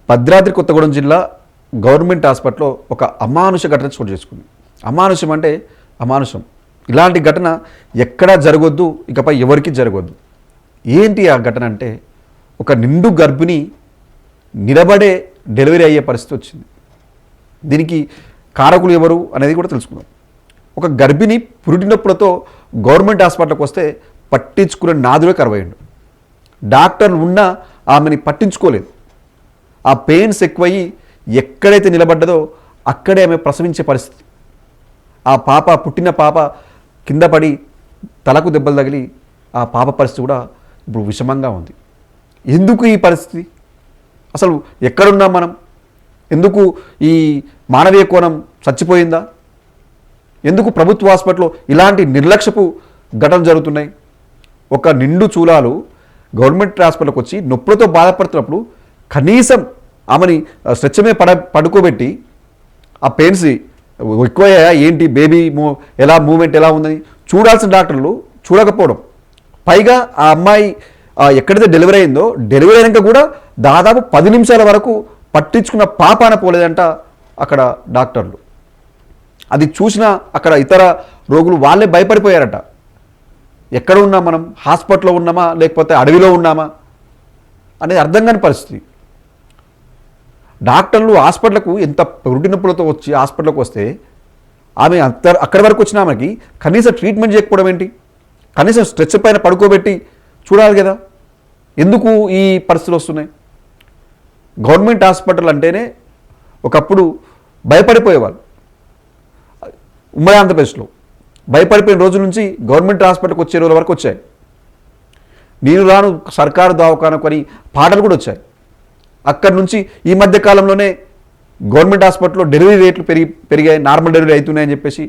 భద్రాద్రి కొత్తగూడెం జిల్లా గవర్నమెంట్ హాస్పిటల్లో ఒక అమానుష ఘటన చోటు చేసుకుంది. అమానుషం అంటే అమానుషం. ఇలాంటి ఘటన ఎక్కడా జరగొద్దు, ఇకపై ఎవరికి జరగొద్దు. ఏంటి ఆ ఘటన అంటే, ఒక నిండు గర్భిణి నిలబడే డెలివరీ అయ్యే పరిస్థితి వచ్చింది. దీనికి కారకులు ఎవరు అనేది కూడా తెలుసుకుందాం. ఒక గర్భిణి పురిటి నొప్పులతో గవర్నమెంట్ హాస్పిటల్కి వస్తే పట్టించుకునే నాదుడే కరువయ్యాడు. డాక్టర్లు ఉన్నా ఆమెని పట్టించుకోలేదు. ఆ పెయిన్స్ ఎక్కువయ్యి ఎక్కడైతే నిలబడ్డదో అక్కడే ఆమె ప్రసవించే పరిస్థితి. ఆ పాప, పుట్టిన పాప కింద పడి తలకు దెబ్బలు తగిలి ఆ పాప పరిస్థితి కూడా ఇప్పుడు విషమంగా ఉంది. ఎందుకు ఈ పరిస్థితి? అసలు ఎక్కడున్నాం మనం? ఎందుకు ఈ మానవీయ కోణం చచ్చిపోయిందా? ఎందుకు ప్రభుత్వ హాస్పిటల్లో ఇలాంటి నిర్లక్ష్యపు ఘటనలు జరుగుతున్నాయి? ఒక నిండు చూలాలు గవర్నమెంట్ హాస్పిటల్కి వచ్చి నొప్పులతో బాధపడుతున్నప్పుడు కనీసం ఆమెని స్ట్రెచర్ మీద పడుకోబెట్టి ఆ పెయిన్స్ ఎక్కువయ్యాయా ఏంటి, బేబీ ఎలా మూమెంట్ ఎలా ఉందని చూడాల్సిన డాక్టర్లు చూడకపోవడం. పైగా ఆ అమ్మాయి ఎక్కడైతే డెలివరీ అయిందో డెలివరీ అయినాక కూడా దాదాపు 10 నిమిషాల వరకు పట్టించుకున్న పాపాన పోలేదంట అక్కడ డాక్టర్లు. అది చూసిన అక్కడ ఇతర రోగులు వాళ్ళే భయపడిపోయారట. ఎక్కడ ఉన్నాం మనం? హాస్పిటల్లో ఉన్నామా లేకపోతే అడవిలో ఉన్నామా అనేది అర్థం కాని పరిస్థితి. డాక్టర్లు హాస్పిటల్కు ఎంత పురిటి నొప్పులతో వచ్చి హాస్పిటల్కి వస్తే ఆమె అక్కడి వరకు వచ్చిన ఆమెకి కనీసం ట్రీట్మెంట్ చేయకపోవడం ఏంటి? కనీసం స్ట్రెచర్ పైన పడుకోబెట్టి చూడాలి కదా. ఎందుకు ఈ పరిస్థితులు వస్తున్నాయి? గవర్నమెంట్ హాస్పిటల్ అంటేనే ఒకప్పుడు భయపడిపోయేవాళ్ళు. ఉమ్మడి ఆంధ్రప్రదేశ్లో భయపడిపోయిన రోజుల నుంచి గవర్నమెంట్ హాస్పిటల్కి వచ్చే రోజుల వరకు వచ్చాయి. నేను రాను సర్కారు దవాఖానకు అని పాటలు కూడా వచ్చాయి. అక్కడి నుంచి ఈ మధ్య కాలంలోనే గవర్నమెంట్ హాస్పిటల్లో డెలివరీ రేట్లు పెరిగాయి, నార్మల్ డెలివరీ అవుతున్నాయని చెప్పేసి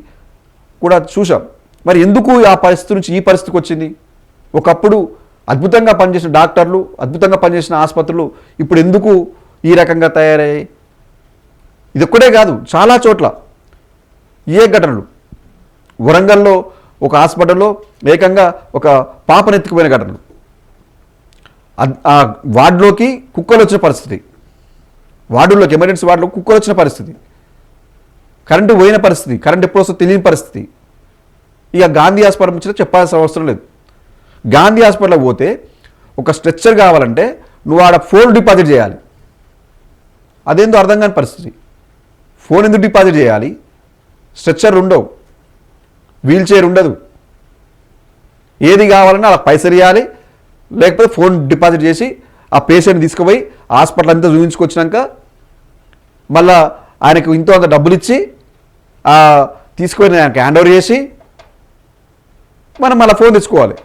కూడా చూసాం. మరి ఎందుకు ఆ పరిస్థితి నుంచి ఈ పరిస్థితికి వచ్చింది? ఒకప్పుడు అద్భుతంగా పనిచేసిన డాక్టర్లు, అద్భుతంగా పనిచేసిన ఆసుపత్రులు ఇప్పుడు ఎందుకు ఈ రకంగా తయారయ్యాయి? ఇది ఒక్కటే కాదు, చాలా చోట్ల ఏ ఘటనలు. వరంగల్లో ఒక హాస్పిటల్లో ఏకంగా ఒక పాపనెత్తుకుపోయిన ఘటనలు. ఆ వార్డులోకి కుక్కలు వచ్చిన పరిస్థితి, వార్డుల్లోకి ఎమర్జెన్సీ వార్డులోకి కుక్కలు వచ్చిన పరిస్థితి, కరెంటు పోయిన పరిస్థితి, కరెంట్ ఎప్పుడు వస్తుందో తెలియని పరిస్థితి. ఇక గాంధీ హాస్పిటల్ నుంచి చెప్పాల్సిన అవసరం లేదు. గాంధీ హాస్పిటల్కి పోతే ఒక స్ట్రెచ్చర్ కావాలంటే నువ్వు ఆడ ఫోన్ డిపాజిట్ చేయాలి. అదేందో అర్థం కాని పరిస్థితి. ఫోన్ ఎందుకు డిపాజిట్ చేయాలి? స్ట్రెచ్చర్ ఉండవు, వీల్ చైర్ ఉండదు. ఏది కావాలన్నా అలా పైసలు ఇవ్వాలి, లేకపోతే ఫోన్ డిపాజిట్ చేసి ఆ పేషెంట్ తీసుకుపోయి హాస్పిటల్ అంతా చూపించుకొచ్చినాక మళ్ళా ఆయనకు ఇంతో అంత డబ్బులు ఇచ్చి తీసుకొని ఆయనకు హ్యాండ్ ఓవర్ చేసి మనం మళ్ళీ ఫోన్ తెచ్చుకోవాలి.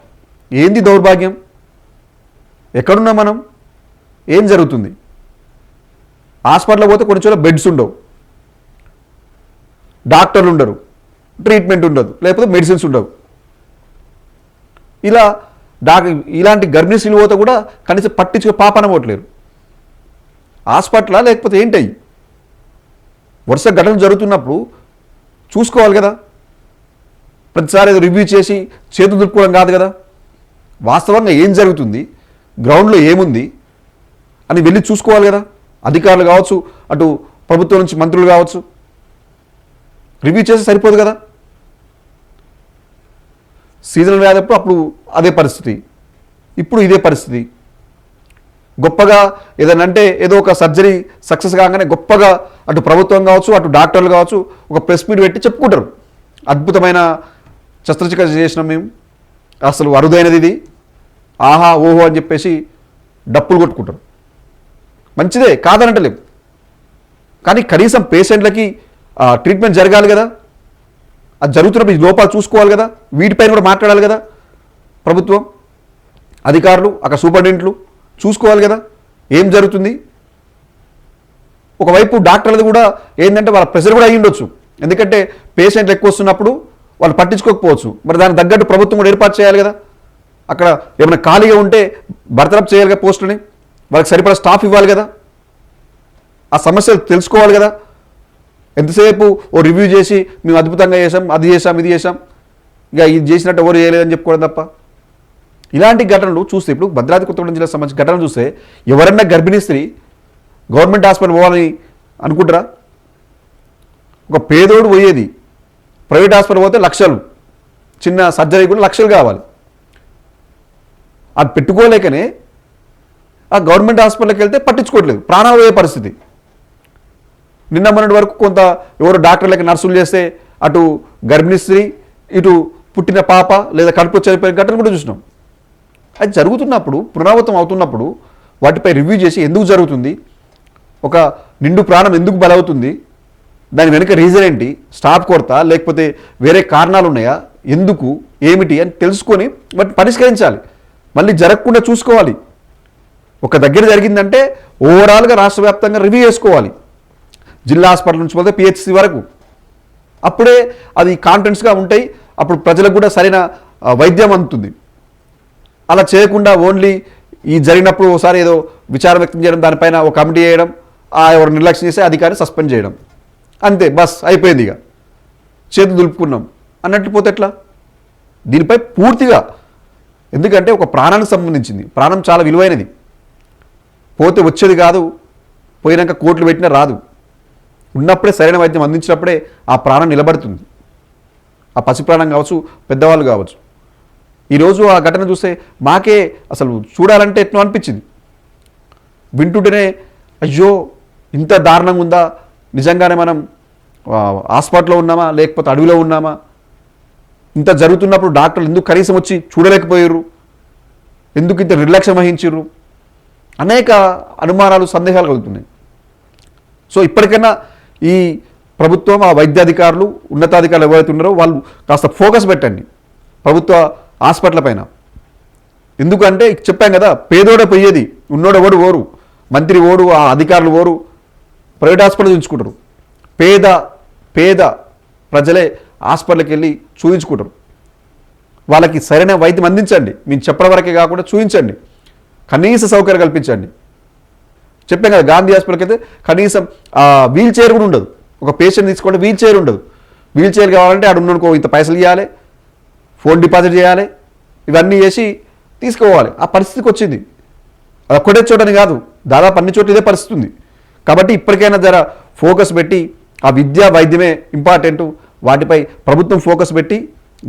ఏంది దౌర్భాగ్యం? ఎక్కడున్నాం మనం? ఏం జరుగుతుంది? హాస్పిటల్కి పోతే కొన్ని చోట్ల బెడ్స్ ఉండవు, డాక్టర్లు ఉండరు, ట్రీట్మెంట్ ఉండదు, లేకపోతే మెడిసిన్స్ ఉండవు. ఇలా ఇలాంటి గర్భిణీ స్త్రీలు పోతే కూడా కనీసం పట్టించుకో పాపన పోవట్లేరు. హాస్పిటలా లేకపోతే ఏంటయ్యి? వరుస ఘటనలు జరుగుతున్నప్పుడు చూసుకోవాలి కదా. ప్రతిసారి ఏదో రివ్యూ చేసి చేతులు దులుపుకోవడం కాదు కదా. వాస్తవంగా ఏం జరుగుతుంది, గ్రౌండ్లో ఏముంది అని వెళ్ళి చూసుకోవాలి కదా. అధికారులు కావచ్చు, అటు ప్రభుత్వం నుంచి మంత్రులు కావచ్చు, రివ్యూ చేస్తే సరిపోదు కదా. సీజనల్ వ్యాధప్పుడు అప్పుడు అదే పరిస్థితి, ఇప్పుడు ఇదే పరిస్థితి. గొప్పగా ఏదైనా అంటే ఏదో ఒక సర్జరీ సక్సెస్ కాగానే గొప్పగా అటు ప్రభుత్వం కావచ్చు, అటు డాక్టర్లు కావచ్చు ఒక ప్రెస్ మీట్ పెట్టి చెప్పుకుంటారు, అద్భుతమైన శస్త్రచికిత్స చేసినాం మేము, అసలు అరుదైనది ఇది, ఆహా ఓహో అని చెప్పేసి డప్పులు కొట్టుకుంటారు. మంచిదే, కాదనంటలేము. కానీ కనీసం పేషెంట్లకి ట్రీట్మెంట్ జరగాలి కదా. అది జరుగుతున్నప్పుడు ఈ లోపాలు చూసుకోవాలి కదా. వీటిపైన కూడా మాట్లాడాలి కదా ప్రభుత్వం, అధికారులు, అక్కడ సూపరింటెండెంట్లు చూసుకోవాలి కదా ఏం జరుగుతుంది. ఒకవైపు డాక్టర్లది కూడా ఏంటంటే వాళ్ళ ప్రెషర్ కూడా అయ్యి ఉండొచ్చు. ఎందుకంటే పేషెంట్లు ఎక్కువ వస్తున్నప్పుడు వాళ్ళు పట్టించుకోకపోవచ్చు. మరి దానికి తగ్గట్టు ప్రభుత్వం కూడా ఏర్పాటు చేయాలి కదా. అక్కడ ఏమైనా ఖాళీగా ఉంటే బర్తరఫ్ చేయాలి కదా పోస్టులని, వాళ్ళకి సరిపడా స్టాఫ్ ఇవ్వాలి కదా. ఆ సమస్యలు తెలుసుకోవాలి కదా. ఎంతసేపు ఓ రివ్యూ చేసి మేము అద్భుతంగా చేసాం, అది చేసాం, ఇది చేసాం, ఇక ఇది చేసినట్టు ఎవరు చేయలేదని చెప్పుకోవడం తప్ప. ఇలాంటి ఘటనలు చూస్తే ఇప్పుడు భద్రాద్రి కొత్తగూడెం జిల్లాకు సంబంధించిన ఘటనలు చూస్తే ఎవరన్నా గర్భిణీ స్త్రీ గవర్నమెంట్ హాస్పిటల్ పోవాలని అనుకుంటారా? ఒక పేదోడు పోయేది ప్రైవేట్ హాస్పిటల్ పోతే లక్షలు, చిన్న సర్జరీ కూడా లక్షలు కావాలి. అది పెట్టుకోలేకనే ఆ గవర్నమెంట్ హాస్పిటల్కి వెళ్తే పట్టించుకోవట్లేదు, ప్రాణాలు పోయే పరిస్థితి. నిన్న మొన్నటి వరకు కొంత ఎవరు డాక్టర్లకి నర్సులు చేస్తే అటు గర్భిణీ స్త్రీ ఇటు పుట్టిన పాప లేదా కడుపు చనిపోయిన ఘటనలు కూడా చూసినాం. అది జరుగుతున్నప్పుడు, పునరావృతం అవుతున్నప్పుడు వాటిపై రివ్యూ చేసి ఎందుకు జరుగుతుంది, ఒక నిండు ప్రాణం ఎందుకు బలవుతుంది, దాని వెనుక రీజన్ ఏంటి, స్టాప్ కొడతా లేకపోతే వేరే కారణాలు ఉన్నాయా, ఎందుకు ఏమిటి అని తెలుసుకొని వాటిని పరిష్కరించాలి. మళ్ళీ జరగకుండా చూసుకోవాలి. ఒక దగ్గర జరిగిందంటే ఓవరాల్గా రాష్ట్ర వ్యాప్తంగా రివ్యూ చేసుకోవాలి, జిల్లా హాస్పిటల్ నుంచి పోతే పిహెచ్సి వరకు. అప్పుడే అది కాన్ఫిడెన్స్గా ఉంటాయి, అప్పుడు ప్రజలకు కూడా సరైన వైద్యం అందుతుంది. అలా చేయకుండా ఓన్లీ ఈ జరిగినప్పుడు ఒకసారి ఏదో విచారం వ్యక్తం చేయడం, దానిపైన ఒక కమిటీ వేయడం, ఎవరు నిర్లక్ష్యం చేస్తే అధికారిని సస్పెండ్ చేయడం, అంతే, బస్ అయిపోయింది, ఇక చేతులు దులుపుకున్నాం అన్నట్టు పోతే ఎట్లా? దీనిపై పూర్తిగా, ఎందుకంటే ఒక ప్రాణానికి సంబంధించింది, ప్రాణం చాలా విలువైనది, పోతే వచ్చేది కాదు, పోయినాక కోట్లు పెట్టినా రాదు. ఉన్నప్పుడే సరైన వైద్యం అందించినప్పుడే ఆ ప్రాణం నిలబడుతుంది. ఆ పసి ప్రాణం కావచ్చు, పెద్దవాళ్ళు కావచ్చు. ఈరోజు ఆ ఘటన చూస్తే మాకే అసలు చూడాలంటే ఎట్నో అనిపించింది. వింటుంటేనే అయ్యో ఇంత దారుణంగా ఉందా, నిజంగానే మనం హాస్పిటల్లో ఉన్నామా లేకపోతే అడవిలో ఉన్నామా, ఇంత జరుగుతున్నప్పుడు డాక్టర్లు ఎందుకు కనీసం వచ్చి చూడలేకపోయారు, ఎందుకు ఇంత నిర్లక్ష్యం వహించారు, అనేక అనుమానాలు, సందేహాలు కలుగుతున్నాయి. సో ఇప్పటికైనా ఈ ప్రభుత్వం, ఆ వైద్యాధికారులు, ఉన్నతాధికారులు ఎవరైతే ఉన్నారో వాళ్ళు కాస్త ఫోకస్ పెట్టండి ప్రభుత్వ హాస్పిటల్ పైన. ఎందుకంటే చెప్పాం కదా, పేదోడే పోయేది, ఉన్నోడు ఓడు ఓరు, మంత్రి ఓడు, ఆ అధికారులు ఓరు, ప్రైవేట్ హాస్పిటల్ చూపించుకుంటారు. పేద ప్రజలే హాస్పిటల్కి వెళ్ళి చూపించుకుంటారు. వాళ్ళకి సరైన వైద్యం అందించండి, మేము చెప్పడం వరకే కాకుండా చూపించండి, కనీస సౌకర్యం కల్పించండి. చెప్పాం కదా, గాంధీ హాస్పిటల్కి అయితే కనీసం వీల్ చైర్ కూడా ఉండదు. ఒక పేషెంట్ తీసుకుంటే వీల్ చైర్ ఉండదు. వీల్ చైర్ కావాలంటే ఆడు ఉన్ననుకో ఇంత పైసలు ఇవ్వాలి, ఫోన్ డిపాజిట్ చేయాలి, ఇవన్నీ చేసి తీసుకోవాలి. ఆ పరిస్థితికి వచ్చింది. అది ఒక్కటే చోటని కాదు, దాదాపు అన్ని చోట్ల ఇదే పరిస్థితి ఉంది. కాబట్టి ఇప్పటికైనా జర ఫోకస్ పెట్టి, ఆ విద్యా వైద్యమే ఇంపార్టెంట్, వాటిపై ప్రభుత్వం ఫోకస్ పెట్టి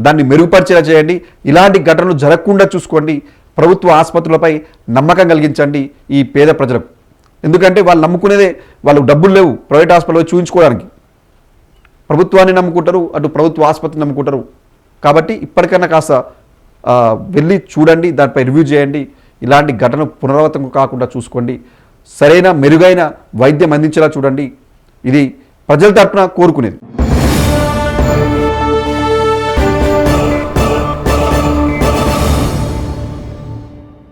దాన్ని మెరుగుపరిచేలా చేయండి. ఇలాంటి ఘటనలు జరగకుండా చూసుకోండి. ప్రభుత్వ ఆసుపత్రులపై నమ్మకం కలిగించండి ఈ పేద ప్రజలకు. ఎందుకంటే వాళ్ళు నమ్ముకునేదే, వాళ్ళకు డబ్బులు లేవు ప్రైవేట్ హాస్పిటల్లో చూపించుకోవడానికి. ప్రభుత్వాన్ని నమ్ముకుంటారు, అటు ప్రభుత్వ ఆసుపత్రిని నమ్ముకుంటారు. కాబట్టి ఇప్పటికైనా కాస్త వెళ్ళి చూడండి, దానిపై రివ్యూ చేయండి. ఇలాంటి ఘటన పునరావృతం కాకుండా చూసుకోండి. సరైన మెరుగైన వైద్యం అందించేలా చూడండి. ఇది ప్రజల తరపున కోరుకునేది.